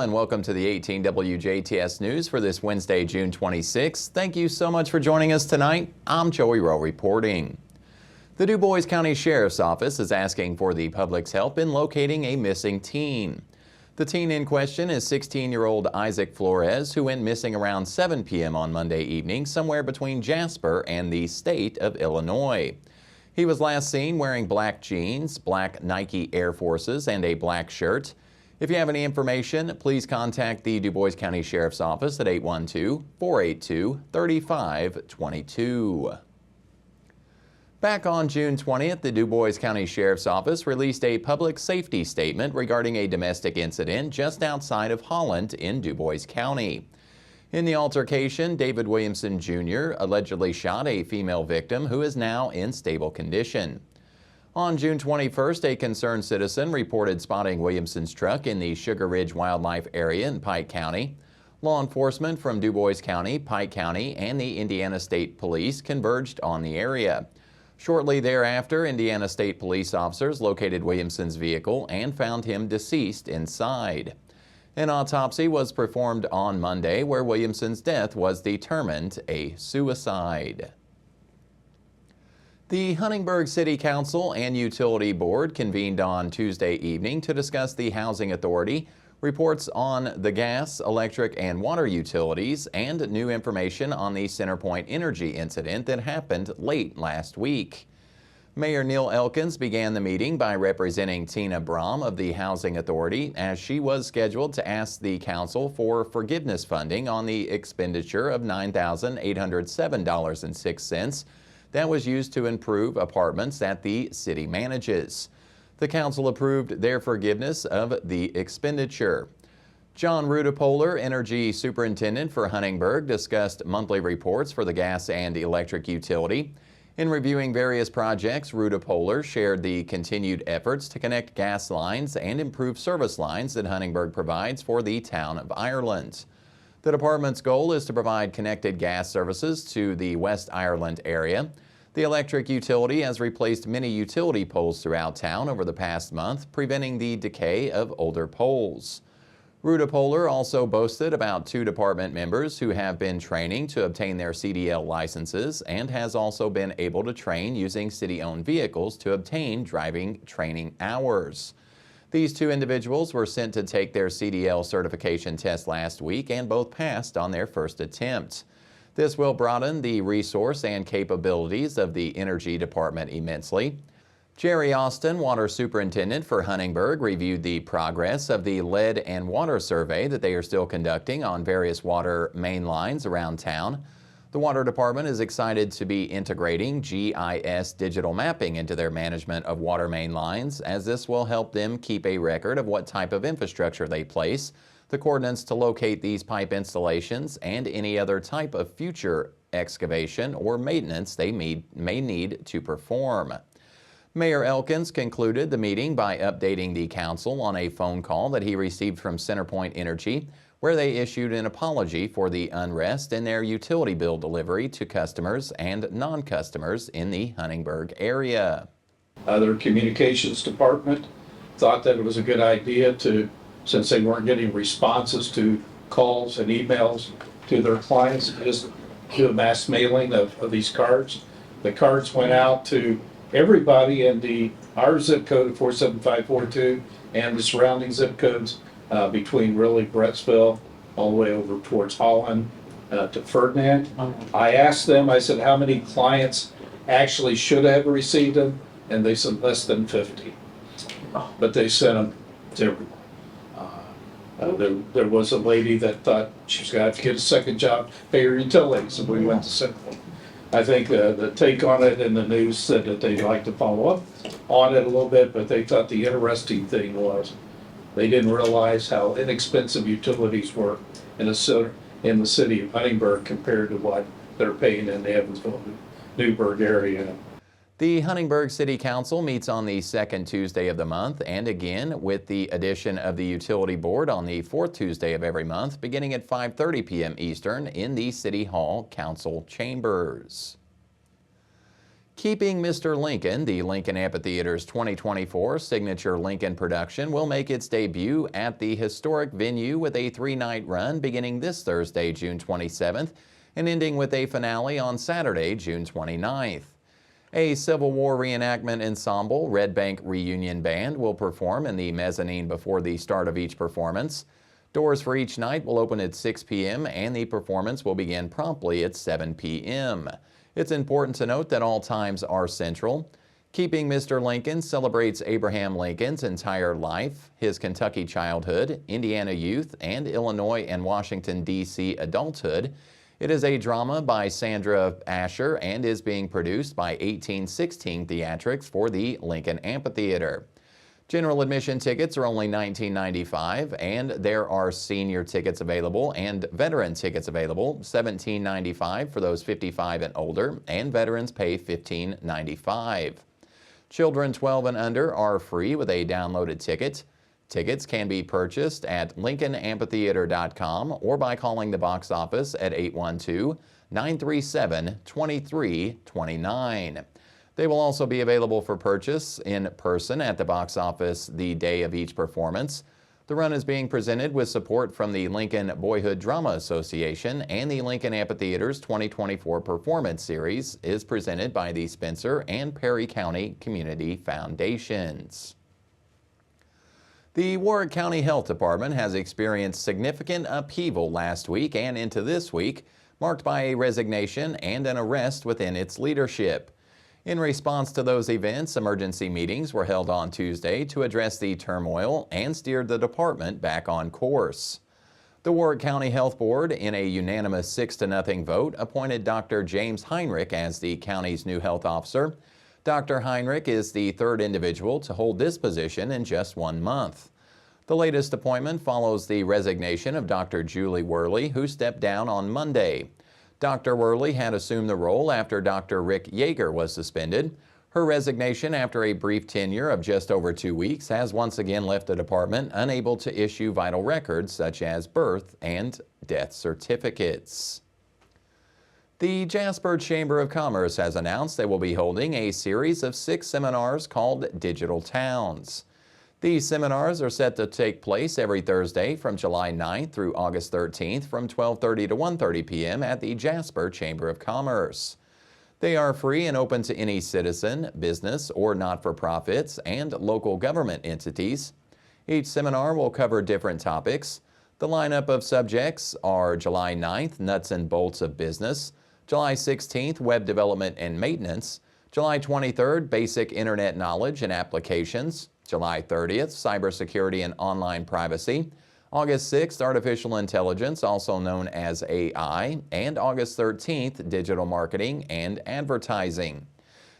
and welcome to the 18 WJTS News for this Wednesday, June 26th. Thank you so much for joining us tonight. I'm Joey Rehl reporting. The Du Bois County Sheriff's Office is asking for the public's help in locating a missing teen. The teen in question is 16-year-old Isaac Flores, who went missing around 7 p.m. on Monday evening somewhere between Jasper and the state of Illinois. He was last seen wearing black jeans, black Nike Air Forces, and a black shirt. If you have any information, please contact the Du Bois County Sheriff's Office at 812-482-3522. Back on June 20th, the Du Bois County Sheriff's Office released a public safety statement regarding a domestic incident just outside of Holland in Du Bois County. In the altercation, David Williamson Jr. allegedly shot a female victim who is now in stable condition. On June 21st, a concerned citizen reported spotting Williamson's truck in the Sugar Ridge Wildlife Area in Pike County. Law enforcement from Du Bois County, Pike County, and the Indiana State Police converged on the area. Shortly thereafter, Indiana State Police officers located Williamson's vehicle and found him deceased inside. An autopsy was performed on Monday where Williamson's death was determined a suicide. The Huntingburg City Council and Utility Board convened on Tuesday evening to discuss the Housing Authority, reports on the gas, electric, and water utilities, and new information on the CenterPoint Energy incident that happened late last week. Mayor Neil Elkins began the meeting by representing Tina Brahm of the Housing Authority as she was scheduled to ask the council for forgiveness funding on the expenditure of $9,807.06 that was used to improve apartments that the city manages. The council approved their forgiveness of the expenditure. John Rudepoler, Energy Superintendent for Huntingburg, discussed monthly reports for the gas and electric utility. In reviewing various projects, Rudepoler shared the continued efforts to connect gas lines and improve service lines that Huntingburg provides for the town of Ireland. The department's goal is to provide connected gas services to the West Ireland area. The electric utility has replaced many utility poles throughout town over the past month, preventing the decay of older poles. Rudepoler also boasted about 2 department members who have been training to obtain their CDL licenses and has also been able to train using city-owned vehicles to obtain driving training hours. These 2 individuals were sent to take their CDL certification test last week and both passed on their first attempt. This will broaden the resource and capabilities of the Energy Department immensely. Jerry Austin, Water Superintendent for Huntingburg, reviewed the progress of the lead and water survey that they are still conducting on various water main lines around town. The Water Department is excited to be integrating GIS digital mapping into their management of water main lines, as this will help them keep a record of what type of infrastructure they place, the coordinates to locate these pipe installations, and any other type of future excavation or maintenance they may need to perform. Mayor Elkins concluded the meeting by updating the council on a phone call that he received from CenterPoint Energy, where they issued an apology for the unrest in their utility bill delivery to customers and non-customers in the Huntingburg area. Their communications department thought that it was a good idea to, since they weren't getting responses to calls and emails to their clients, just do a mass mailing of these cards. The cards went out to everybody in our zip code of 47542 and the surrounding zip codes between really Brettsville all the way over towards Holland to Ferdinand. I asked them, I said, how many clients actually should have received them? And they said less than 50. But they sent them to everyone. There was a lady that thought she was going to have to get a second job, pay her utilities, and we went to CenterPoint. I think the take on it in the news said that they'd like to follow up on it a little bit, but they thought the interesting thing was they didn't realize how inexpensive utilities were in the city of Huntingburg compared to what they're paying in the Evansville, Newburgh area. The Huntingburg City Council meets on the 2nd Tuesday of the month, and again with the addition of the Utility Board on the 4th Tuesday of every month, beginning at 5:30 p.m. Eastern in the City Hall Council chambers. Keeping Mr. Lincoln, the Lincoln Amphitheater's 2024 signature Lincoln production, will make its debut at the historic venue with a 3-night run beginning this Thursday, June 27th, and ending with a finale on Saturday, June 29th. A Civil War reenactment ensemble, Red Bank Reunion Band, will perform in the mezzanine before the start of each performance. Doors for each night will open at 6 p.m. and the performance will begin promptly at 7 p.m. It's important to note that all times are central. Keeping Mr. Lincoln celebrates Abraham Lincoln's entire life, his Kentucky childhood, Indiana youth, and Illinois and Washington, D.C. adulthood. It is a drama by Sandra Asher and is being produced by 1816 Theatrics for the Lincoln Amphitheater. General admission tickets are only $19.95, and there are senior tickets available and veteran tickets available, $17.95 for those 55 and older, and veterans pay $15.95. Children 12 and under are free with a downloaded ticket. Tickets can be purchased at lincolnamphitheater.com or by calling the box office at 812-937-2329. They will also be available for purchase in person at the box office the day of each performance. The run is being presented with support from the Lincoln Boyhood Drama Association, and the Lincoln Amphitheater's 2024 performance series is presented by the Spencer and Perry County Community Foundations. The Warwick County Health Department has experienced significant upheaval last week and into this week, marked by a resignation and an arrest within its leadership. In response to those events, emergency meetings were held on Tuesday to address the turmoil and steered the department back on course. The Warwick County Health Board, in a unanimous 6-0 vote, appointed Dr. James Heinrich as the county's new health officer. Dr. Heinrich is the third individual to hold this position in just 1 month. The latest appointment follows the resignation of Dr. Julie Worley, who stepped down on Monday. Dr. Worley had assumed the role after Dr. Rick Yeager was suspended. Her resignation after a brief tenure of just over 2 weeks has once again left the department unable to issue vital records such as birth and death certificates. The Jasper Chamber of Commerce has announced they will be holding a series of 6 seminars called Digital Towns. These seminars are set to take place every Thursday from July 9th through August 13th from 12:30 to 1:30 p.m. at the Jasper Chamber of Commerce. They are free and open to any citizen, business, or not-for-profits and local government entities. Each seminar will cover different topics. The lineup of subjects are July 9th, Nuts and Bolts of Business, July 16th, Web Development and Maintenance, July 23rd, Basic Internet Knowledge and Applications, July 30th, Cybersecurity and Online Privacy, August 6th, Artificial Intelligence, also known as AI, and August 13th, Digital Marketing and Advertising.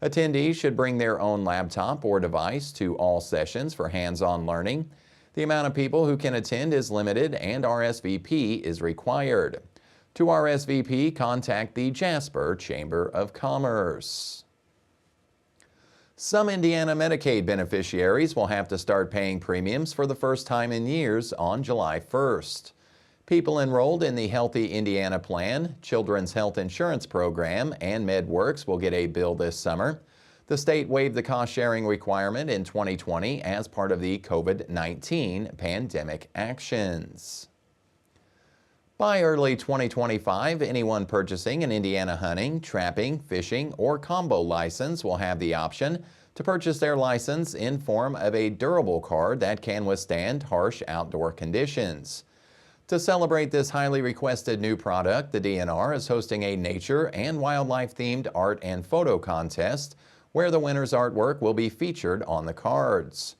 Attendees should bring their own laptop or device to all sessions for hands-on learning. The amount of people who can attend is limited and RSVP is required. To RSVP, contact the Jasper Chamber of Commerce. Some Indiana Medicaid beneficiaries will have to start paying premiums for the first time in years on July 1st. People enrolled in the Healthy Indiana Plan, Children's Health Insurance Program, and MedWorks will get a bill this summer. The state waived the cost-sharing requirement in 2020 as part of the COVID-19 pandemic actions. By early 2025, anyone purchasing an Indiana hunting, trapping, fishing, or combo license will have the option to purchase their license in form of a durable card that can withstand harsh outdoor conditions. To celebrate this highly requested new product, the DNR is hosting a nature and wildlife-themed art and photo contest where the winner's artwork will be featured on the cards.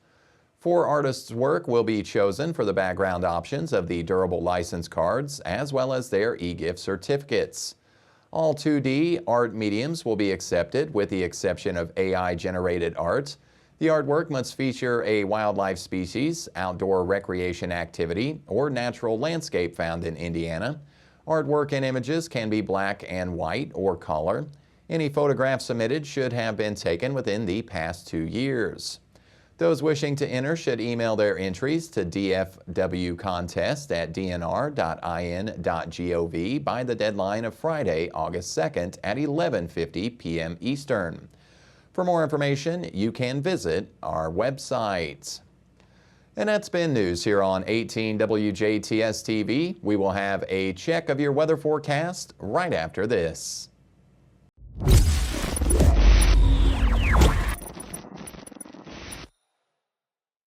4 artists' work will be chosen for the background options of the durable license cards, as well as their e-gift certificates. All 2D art mediums will be accepted, with the exception of AI-generated art. The artwork must feature a wildlife species, outdoor recreation activity, or natural landscape found in Indiana. Artwork and images can be black and white or color. Any photographs submitted should have been taken within the past 2 years. Those wishing to enter should email their entries to dfwcontest@dnr.in.gov by the deadline of Friday, August 2nd at 11:50 p.m. Eastern. For more information, you can visit our website. And that's been news here on 18 WJTS TV. We will have a check of your weather forecast right after this.